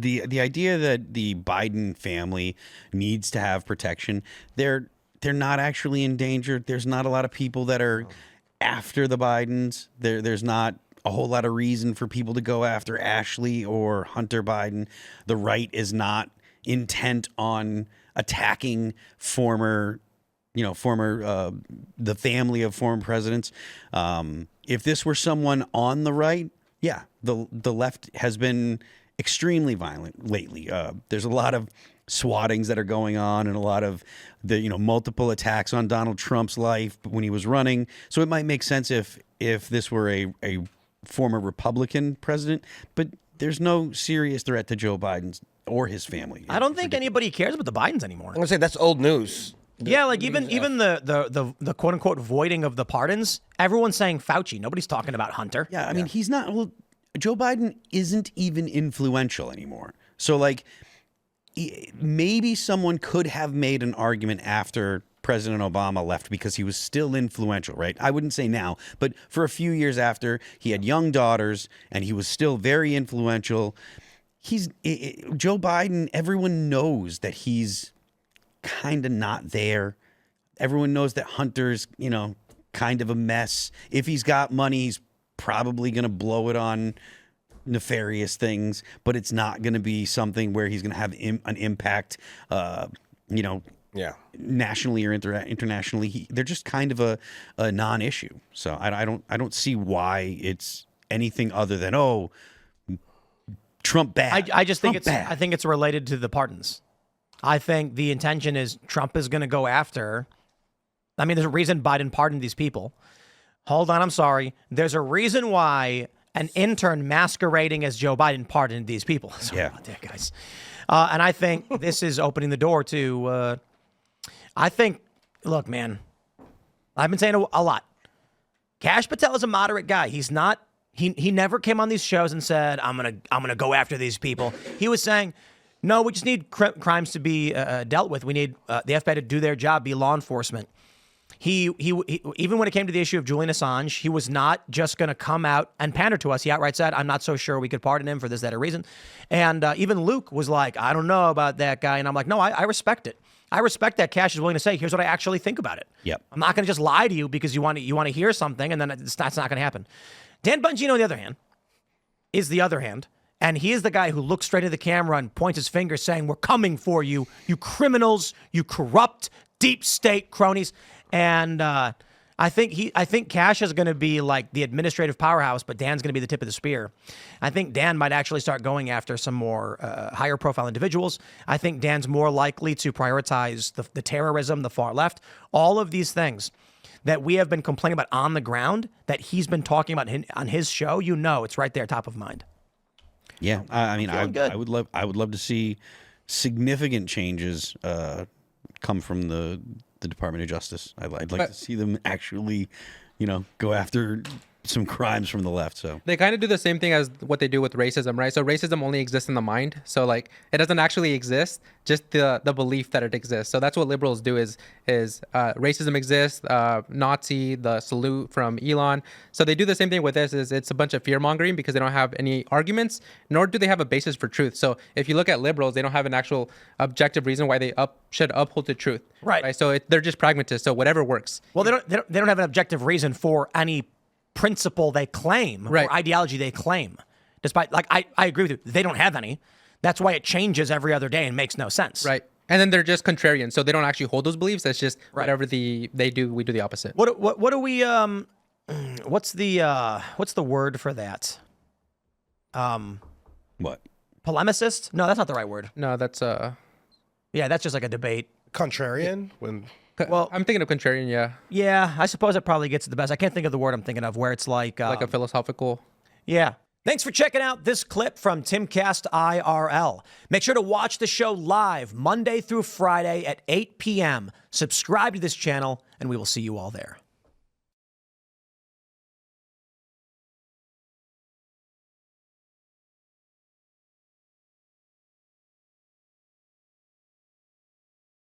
the idea that the Biden family needs to have protection, they're not actually in danger. There's not a lot of people that are after the Bidens. There's not a whole lot of reason for people to go after Ashley or Hunter Biden. The right is not intent on attacking the family of former presidents. If this were someone on the right, yeah, the left has been extremely violent lately. There's a lot of swattings that are going on and a lot of the multiple attacks on Donald Trump's life when he was running. So it might make sense if this were a former Republican president, but there's no serious threat to Joe Biden or his family. I don't think anybody cares about the Bidens anymore. I'm gonna say that's old news. Yeah, like even the quote unquote voiding of the pardons, everyone's saying Fauci. Nobody's talking about Hunter. Yeah, I mean he's not. Well, Joe Biden isn't even influential anymore. So like, maybe someone could have made an argument after President Obama left because he was still influential, right? I wouldn't say now, but for a few years after, he had young daughters and he was still very influential. Joe Biden, everyone knows that he's kind of not there. Everyone knows that Hunter's, kind of a mess. If he's got money, he's probably going to blow it on nefarious things, but it's not going to be something where he's going to have an impact, nationally or internationally. They're just kind of a non-issue. So I don't see why it's anything other than, Trump bad. I just think I think it's related to the pardons. I think the intention is Trump is going to go after. I mean, there's a reason Biden pardoned these people. Hold on, I'm sorry. There's a reason why an intern masquerading as Joe Biden pardoned these people. Sorry about that, guys. And I think this is opening the door to. Look, man, I've been saying a lot. Kash Patel is a moderate guy. He's not. He never came on these shows and said, I'm gonna go after these people. He was saying, no, we just need crimes to be dealt with. We need the FBI to do their job, be law enforcement. He even when it came to the issue of Julian Assange, he was not just going to come out and pander to us. He outright said, I'm not so sure we could pardon him for this, that, or reason. And even Luke was like, I don't know about that guy. And I'm like, no, I respect it. I respect that Kash is willing to say, here's what I actually think about it. Yep. I'm not going to just lie to you because you want to hear something, and then that's not going to happen. Dan Bongino, on the other hand, is the other hand. And he is the guy who looks straight at the camera and points his finger saying, we're coming for you, you criminals, you corrupt deep state cronies. And I think Kash is going to be like the administrative powerhouse, but Dan's going to be the tip of the spear. I think Dan might actually start going after some more higher profile individuals. I think Dan's more likely to prioritize the terrorism, the far left, all of these things that we have been complaining about on the ground that he's been talking about on his show. It's right there, top of mind. Yeah, I mean, I would love to see significant changes come from the Department of Justice. I'd like to see them actually, go after some crimes from the left. So they kind of do the same thing as what they do with racism, right? So racism only exists in the mind. So like it doesn't actually exist, just the belief that it exists. So that's what liberals do is racism exists, Nazi, the salute from Elon. So they do the same thing with this. Is it's a bunch of fear mongering because they don't have any arguments, nor do they have a basis for truth. So if you look at liberals, they don't have an actual objective reason why they should uphold the truth. Right. So they're just pragmatists. So whatever works. Well, they don't have an objective reason for any principle they claim or ideology they claim. Despite, I agree with you, they don't have any. That's why it changes every other day and makes no sense. Right. And then they're just contrarian, so they don't actually hold those beliefs. That's just whatever they do, we do the opposite. What do we what's the word for that? What? Polemicist? No, that's not the right word. No, that's yeah, that's just like a debate. Contrarian? Well, I'm thinking of contrarian, yeah. Yeah, I suppose it probably gets it the best. I can't think of the word I'm thinking of where it's like a philosophical. Yeah. Thanks for checking out this clip from Timcast IRL. Make sure to watch the show live Monday through Friday at 8 p.m. Subscribe to this channel, and we will see you all there.